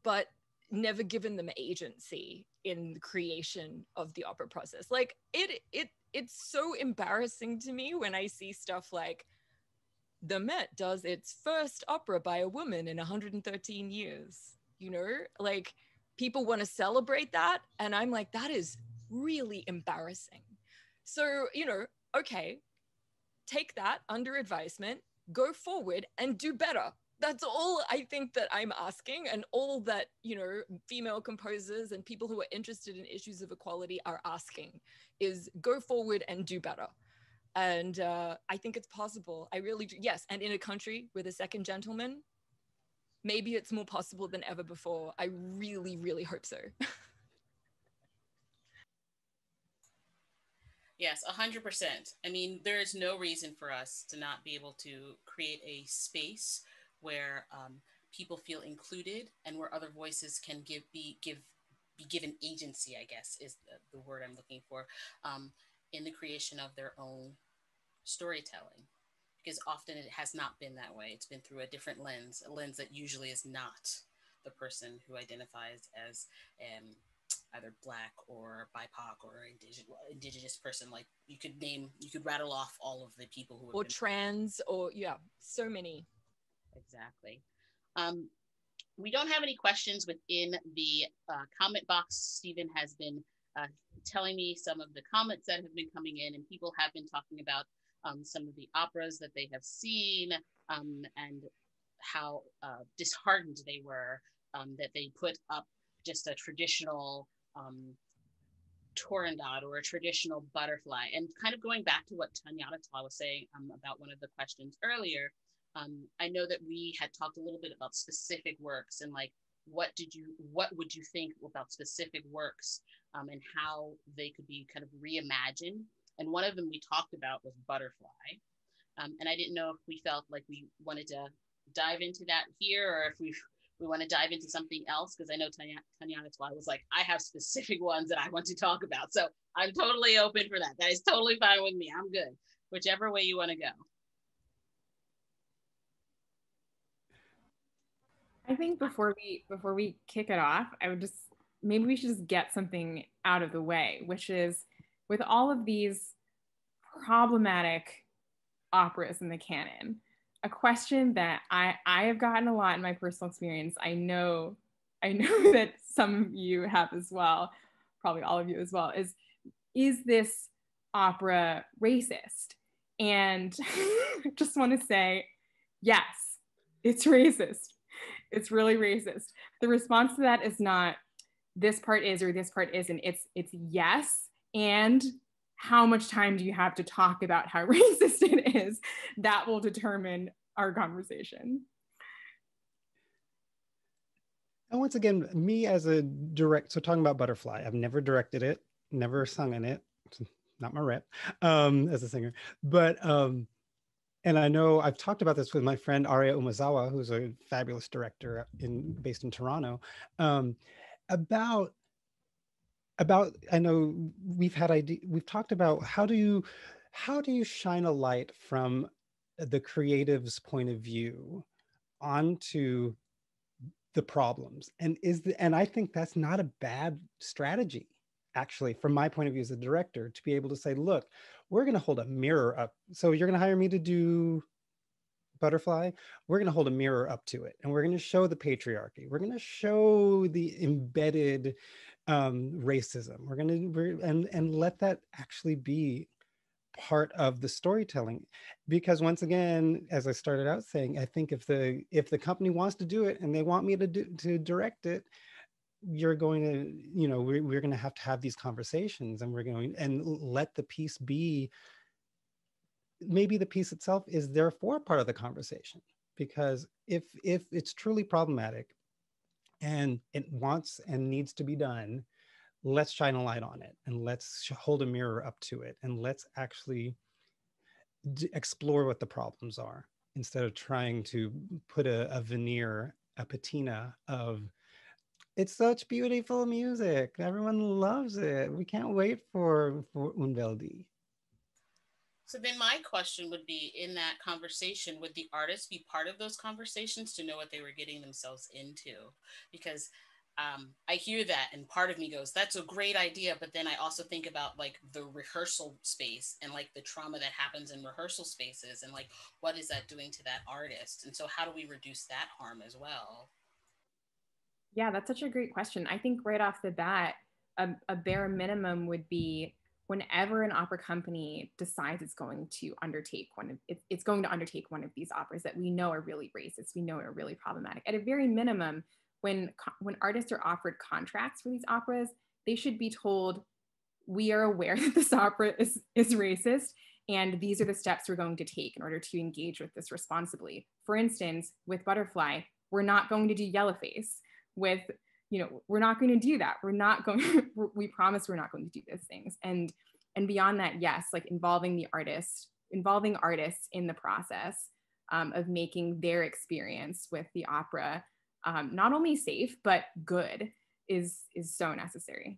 but never given them agency in the creation of the opera process. Like, it's so embarrassing to me when I see stuff like, the Met does its first opera by a woman in 113 years, you know, like people want to celebrate that. And I'm like, that is really embarrassing. So, you know, okay, take that under advisement, go forward and do better. That's all I think that I'm asking, and all that, you know, female composers and people who are interested in issues of equality are asking is go forward and do better. And I think it's possible. I really do. Yes. And in a country with a second gentleman, maybe it's more possible than ever before. I really, really hope so. Yes, 100%. I mean, there is no reason for us to not be able to create a space where people feel included and where other voices can be given agency, I guess is the word I'm looking for, in the creation of their own storytelling, because often it has not been that way. It's been through a different lens, a lens that usually is not the person who identifies as either Black or BIPOC or indigenous person. Like you could rattle off all of the people who have or trans, or yeah, so many. Exactly. We don't have any questions within the comment box. Stephen has been telling me some of the comments that have been coming in, and people have been talking about some of the operas that they have seen and how disheartened they were that they put up just a traditional Turandot or a traditional butterfly. And kind of going back to what Tanyaradzwa was saying about one of the questions earlier, I know that we had talked a little bit about specific works and like, what would you think about specific works and how they could be kind of reimagined? And one of them we talked about was Butterfly. And I didn't know if we felt like we wanted to dive into that here, or if we want to dive into something else, because I know Tanyaradzwa was like, I have specific ones that I want to talk about. So I'm totally open for that. That is totally fine with me. I'm good. Whichever way you want to go. I think before we kick it off, maybe we should just get something out of the way, which is, with all of these problematic operas in the canon, a question that I have gotten a lot in my personal experience. I know that some of you have as well, probably all of you as well, is this opera racist? And I just want to say, yes, it's racist. It's really racist. The response to that is not this part is or this part isn't. It's yes, and how much time do you have to talk about how racist it is? That will determine our conversation. And once again, me as a so talking about Butterfly, I've never directed it, never sung in it. It's not my rep as a singer, but and I know I've talked about this with my friend Aria Umazawa, who's a fabulous director based in Toronto, about I know we've talked about how do you shine a light from the creative's point of view onto the problems, and I think that's not a bad strategy, actually, from my point of view as a director, to be able to say, look, we're going to hold a mirror up. So you're going to hire me to do Butterfly, we're going to hold a mirror up to it, and we're going to show the patriarchy, we're going to show the embedded racism, and let that actually be part of the storytelling. Because once again, as I started out saying, I think if the company wants to do it and they want me to direct it, you're going to, we're going to have these conversations, and we're going and let the piece be, maybe the piece itself is therefore part of the conversation. Because if it's truly problematic and it wants and needs to be done, let's shine a light on it, and let's hold a mirror up to it, and let's actually explore what the problems are, instead of trying to put a veneer, a patina of, it's such beautiful music, everyone loves it, we can't wait for Unveldi. So then my question would be, in that conversation, would the artist be part of those conversations to know what they were getting themselves into? Because I hear that, and part of me goes, that's a great idea. But then I also think about like the rehearsal space and like the trauma that happens in rehearsal spaces, and like, what is that doing to that artist? And so how do we reduce that harm as well? Yeah, that's such a great question. I think right off the bat, a bare minimum would be, whenever an opera company decides it's going to undertake it's going to undertake one of these operas that we know are really racist, we know are really problematic. At a very minimum, when artists are offered contracts for these operas, they should be told, we are aware that this opera is racist, and these are the steps we're going to take in order to engage with this responsibly. For instance, with Butterfly, we're not going to do yellowface. With, we're not going to do that. We're not going, we promise we're not going to do those things. And beyond that, yes, like involving artists in the process of making their experience with the opera not only safe, but good is so necessary.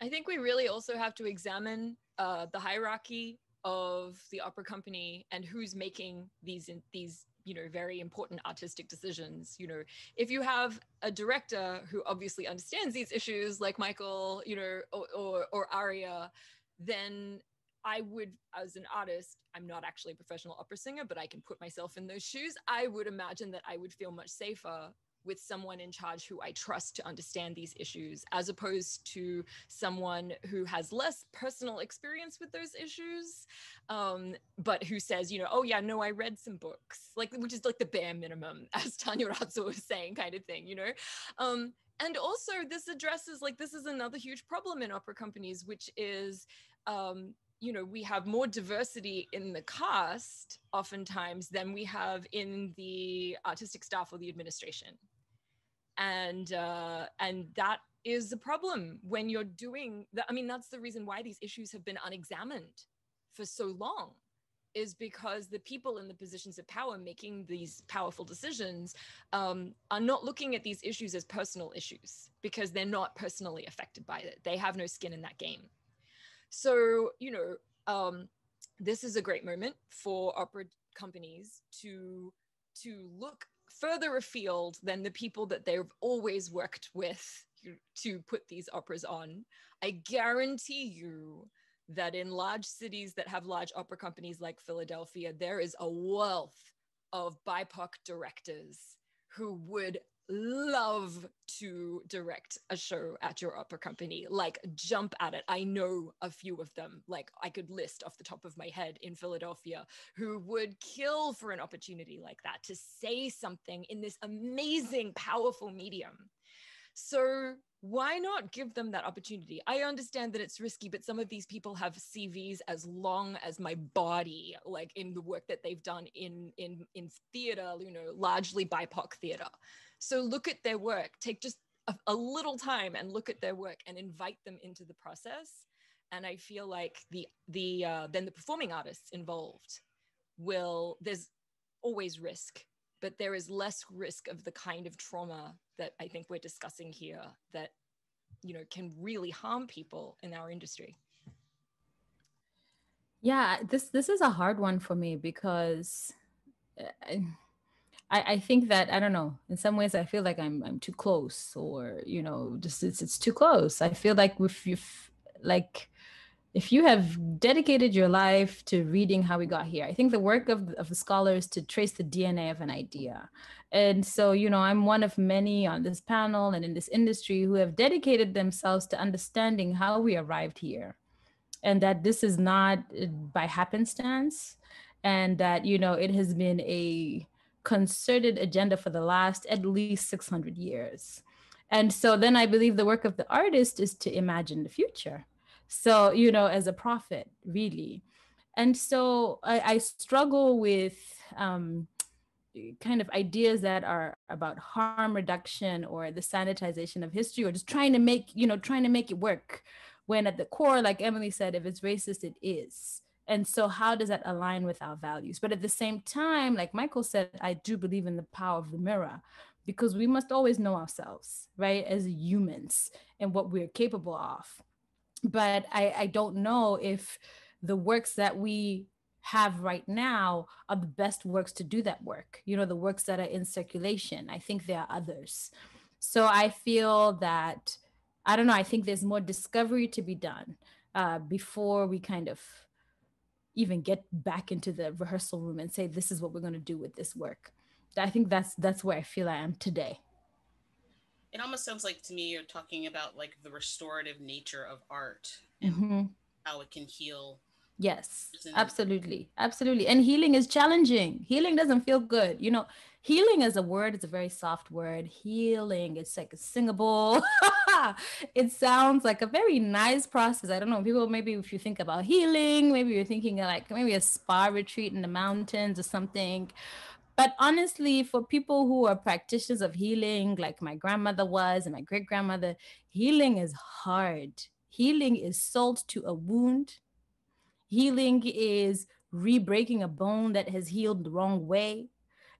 I think we really also have to examine the hierarchy of the opera company and who's making these very important artistic decisions. If you have a director who obviously understands these issues, like Michael, or Aria, then I would, as an artist, I'm not actually a professional opera singer, but I can put myself in those shoes. I would imagine that I would feel much safer with someone in charge who I trust to understand these issues, as opposed to someone who has less personal experience with those issues, but who says, oh yeah, no, I read some books, which is like the bare minimum, as Tanyaradzwa was saying, kind of thing, and also this addresses, this is another huge problem in opera companies, which is, we have more diversity in the cast oftentimes than we have in the artistic staff or the administration. And that is a problem when you're doing that. I mean, that's the reason why these issues have been unexamined for so long, is because the people in the positions of power making these powerful decisions are not looking at these issues as personal issues, because they're not personally affected by it. They have no skin in that game. So, this is a great moment for opera companies to to look further afield than the people that they've always worked with to put these operas on. I guarantee you that in large cities that have large opera companies like Philadelphia, there is a wealth of BIPOC directors who would love to direct a show at your opera company, like jump at it. I know a few of them, like I could list off the top of my head in Philadelphia, who would kill for an opportunity like that to say something in this amazing, powerful medium. So why not give them that opportunity? I understand that it's risky, but some of these people have CVs as long as my body, like in the work that they've done in theater, you know, largely BIPOC theater. So look at their work, take just a little time and look at their work and invite them into the process. And I feel like then the performing artists involved there's always risk, but there is less risk of the kind of trauma that I think we're discussing here that, you know, can really harm people in our industry. Yeah, this is a hard one for me because I think that, I don't know, in some ways I feel like I'm too close, or, you know, just it's too close. I feel like if you have dedicated your life to reading how we got here, I think the work of the scholars to trace the DNA of an idea. And so, you know, I'm one of many on this panel and in this industry who have dedicated themselves to understanding how we arrived here, and that this is not by happenstance, and that, you know, it has been a concerted agenda for the last at least 600 years. And so then I believe the work of the artist is to imagine the future. So, you know, as a prophet, really. And so I struggle with kind of ideas that are about harm reduction or the sanitization of history, or just trying to make it work, when at the core, like Emily said, if it's racist, it is. And so how does that align with our values? But at the same time, like Michael said, I do believe in the power of the mirror, because we must always know ourselves, right, as humans and what we're capable of. But I don't know if the works that we have right now are the best works to do that work. You know, the works that are in circulation. I think there are others. So I feel that, I don't know, I think there's more discovery to be done before we kind of even get back into the rehearsal room and say, this is what we're going to do with this work. I think that's where I feel I am today. It almost sounds like, to me, you're talking about like the restorative nature of art and how it can heal. Yes, absolutely. Absolutely. And healing is challenging. Healing doesn't feel good. You know, healing as a word, it's a very soft word. Healing, it's like singable. It sounds like a very nice process. I don't know, people, maybe if you think about healing, maybe you're thinking like maybe a spa retreat in the mountains or something. But honestly, for people who are practitioners of healing, like my grandmother was and my great grandmother, healing is hard. Healing is salt to a wound. Healing is re-breaking a bone that has healed the wrong way.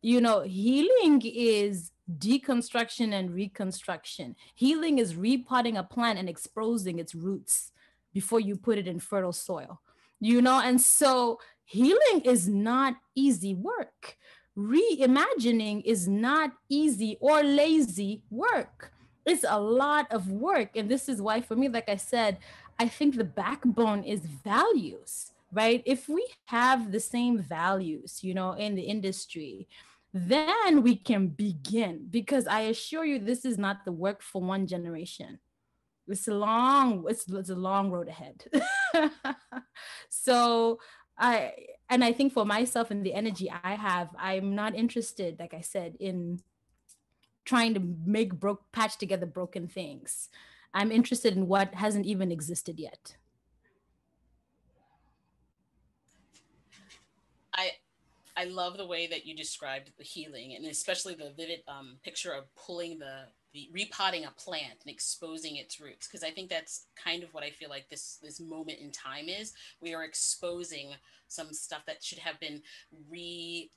You know, healing is deconstruction and reconstruction. Healing is repotting a plant and exposing its roots before you put it in fertile soil. You know, and so healing is not easy work. Reimagining is not easy or lazy work. It's a lot of work. And this is why, for me, like I said, I think the backbone is values, right? If we have the same values, you know, in the industry, then we can begin, because I assure you, this is not the work for one generation. It's a long road ahead. So I think for myself and the energy I have, I'm not interested, like I said, in trying to patch together broken things. I'm interested in what hasn't even existed yet. I love the way that you described the healing, and especially the vivid picture of pulling the repotting a plant and exposing its roots, because I think that's kind of what I feel like this moment in time is. We are exposing some stuff that should have been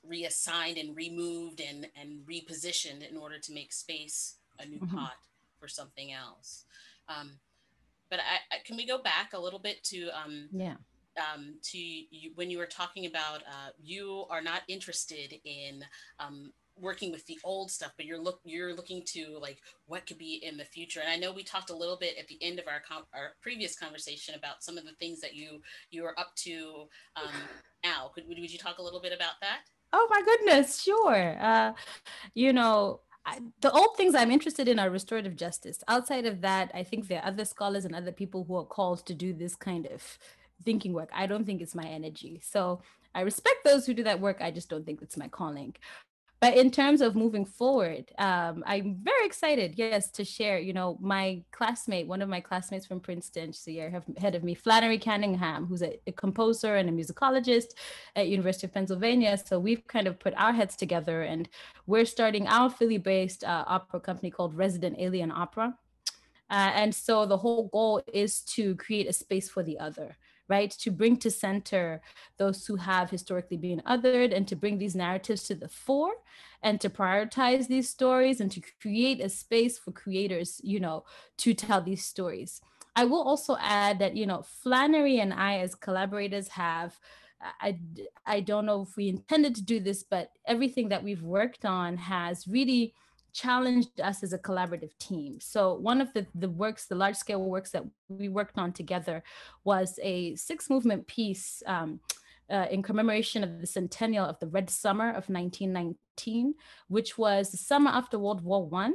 reassigned and removed and repositioned in order to make space, a new pot for something else. But can we go back a little bit to to you when you were talking about you are not interested in working with the old stuff, but you're looking to like what could be in the future. And I know we talked a little bit at the end of our previous conversation about some of the things that you are up to now. Would you talk a little bit about that? Oh my goodness, sure. You know, the old things I'm interested in are restorative justice. Outside of that, I think there are other scholars and other people who are called to do this kind of thinking work. I don't think it's my energy. So I respect those who do that work. I just don't think it's my calling. But in terms of moving forward, I'm very excited, yes, to share, you know, my classmate, one of my classmates from Princeton, she's a year ahead of me, Flannery Canningham, who's a composer and a musicologist at University of Pennsylvania. So we've kind of put our heads together, and we're starting our Philly-based opera company called Resident Alien Opera. And so the whole goal is to create a space for the other, right? To bring to center those who have historically been othered, and to bring these narratives to the fore, and to prioritize these stories, and to create a space for creators, you know, to tell these stories. I will also add that, you know, Flannery and I as collaborators have, I, I don't know if we intended to do this, but everything that we've worked on has really challenged us as a collaborative team. So one of the works, the large scale works that we worked on together was a 6 movement piece in commemoration of the centennial of the Red Summer of 1919, which was the summer after World War I,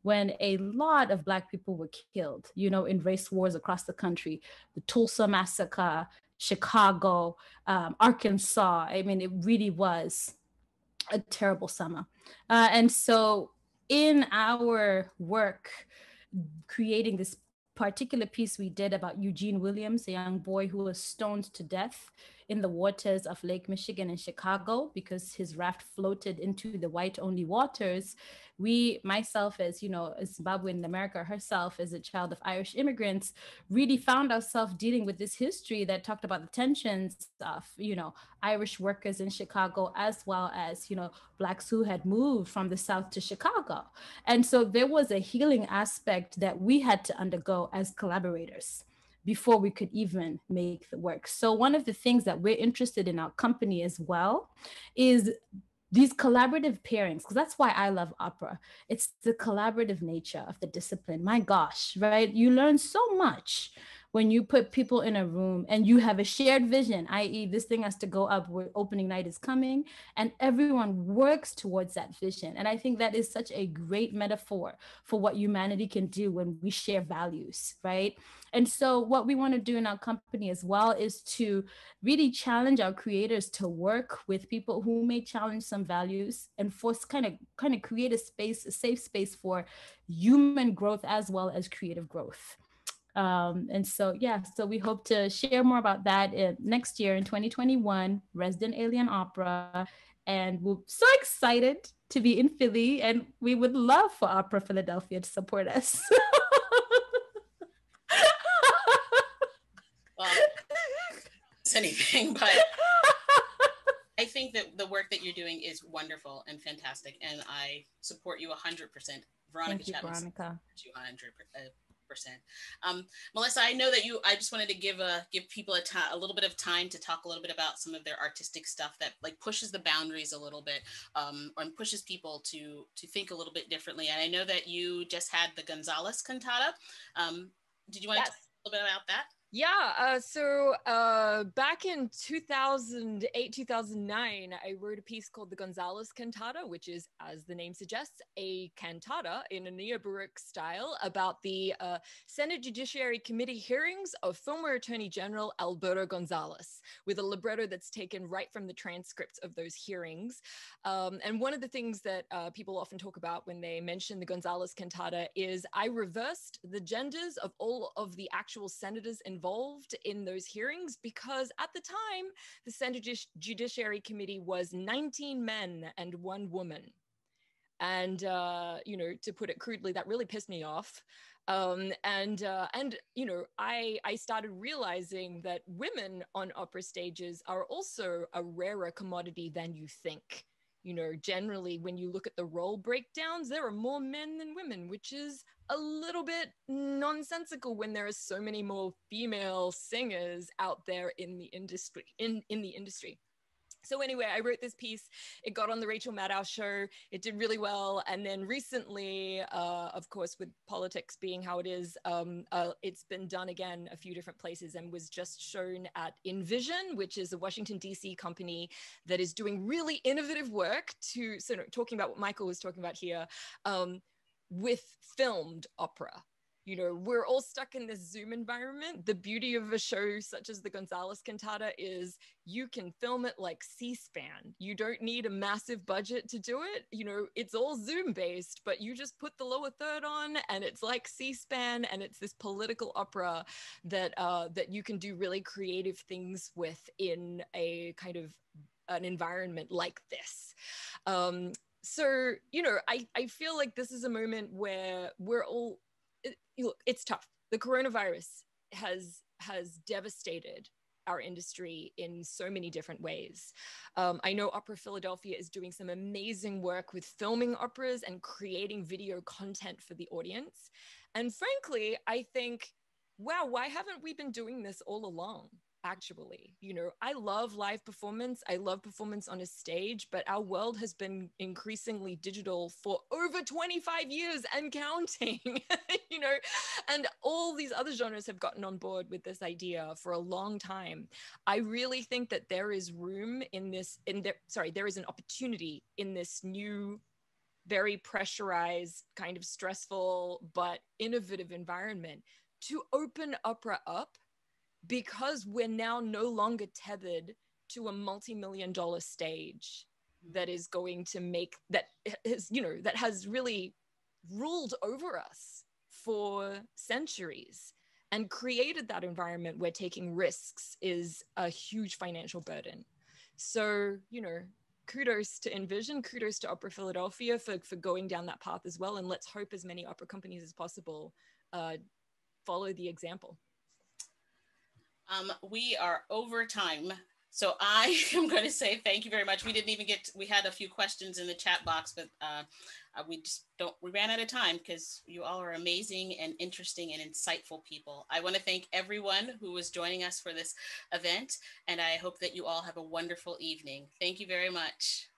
when a lot of Black people were killed, you know, in race wars across the country, the Tulsa Massacre, Chicago, Arkansas. I mean, it really was a terrible summer. And so in our work, creating this particular piece we did about Eugene Williams, a young boy who was stoned to death in the waters of Lake Michigan in Chicago because his raft floated into the white-only waters. We, myself as, you know, a Zimbabwean America herself, as a child of Irish immigrants, really found ourselves dealing with this history that talked about the tensions of, you know, Irish workers in Chicago, as well as, you know, Blacks who had moved from the South to Chicago. And so there was a healing aspect that we had to undergo as collaborators before we could even make the work. So one of the things that we're interested in our company as well is these collaborative pairings, because that's why I love opera. It's the collaborative nature of the discipline. My gosh, right? You learn so much when you put people in a room and you have a shared vision, i.e. this thing has to go up where opening night is coming, and everyone works towards that vision. And I think that is such a great metaphor for what humanity can do when we share values, right? And so what we want to do in our company as well is to really challenge our creators to work with people who may challenge some values, and force kind of create a space, a safe space for human growth as well as creative growth. And so, yeah, so we hope to share more about that next year in 2021, Resident Alien Opera. And we're so excited to be in Philly, and we would love for Opera Philadelphia to support us. Well, it's anything, but I think that the work that you're doing is wonderful and fantastic, and I support you 100%. Veronica Chapman-Smith, 200%. Melissa, I know that I just wanted to give people a little bit of time to talk a little bit about some of their artistic stuff that like pushes the boundaries a little bit, and pushes people to think a little bit differently. And I know that you just had the Gonzalez cantata. Did you want to talk a little bit about that? Yeah, so back in 2008, 2009, I wrote a piece called the Gonzalez Cantata, which is, as the name suggests, a cantata in a neo-Baroque style about the Senate Judiciary Committee hearings of former Attorney General Alberto Gonzalez, with a libretto that's taken right from the transcripts of those hearings. And one of the things that people often talk about when they mention the Gonzalez Cantata is I reversed the genders of all of the actual senators involved in those hearings, because at the time, the Senate Judiciary Committee was 19 men and 1 woman. And, you know, to put it crudely, that really pissed me off. And you know, I started realizing that women on opera stages are also a rarer commodity than you think. You know, generally, when you look at the role breakdowns, there are more men than women, which is a little bit nonsensical when there are so many more female singers out there in the industry. In the industry. So anyway, I wrote this piece. It got on the Rachel Maddow show. It did really well. And then recently, of course, with politics being how it is, it's been done again a few different places and was just shown at Envision, which is a Washington, D.C. company that is doing really innovative work to, so talking about what Michael was talking about here, with filmed opera. You know, we're all stuck in this Zoom environment. The beauty of a show such as the Gonzalez Cantata is you can film it like C-SPAN. You don't need a massive budget to do it. You know, it's all Zoom based, but you just put the lower third on and it's like C-SPAN, and it's this political opera that, that you can do really creative things with in a kind of an environment like this. So, you know, I feel like this is a moment where we're all, look, it's tough. The coronavirus has devastated our industry in so many different ways. I know Opera Philadelphia is doing some amazing work with filming operas and creating video content for the audience. And frankly, I think, wow, why haven't we been doing this all along? Actually, you know, I love live performance. I love performance on a stage, but our world has been increasingly digital for over 25 years and counting, you know, and all these other genres have gotten on board with this idea for a long time. I really think that there is room in this, there is an opportunity in this new, very pressurized, kind of stressful, but innovative environment to open opera up, because we're now no longer tethered to a multi-million-dollar stage that is going to make, that is, you know, that has really ruled over us for centuries and created that environment where taking risks is a huge financial burden. So, you know, kudos to Envision, kudos to Opera Philadelphia for going down that path as well. And let's hope as many opera companies as possible follow the example. We are over time. So I am going to say thank you very much. We didn't even we had a few questions in the chat box, but we ran out of time because you all are amazing and interesting and insightful people. I want to thank everyone who was joining us for this event, and I hope that you all have a wonderful evening. Thank you very much.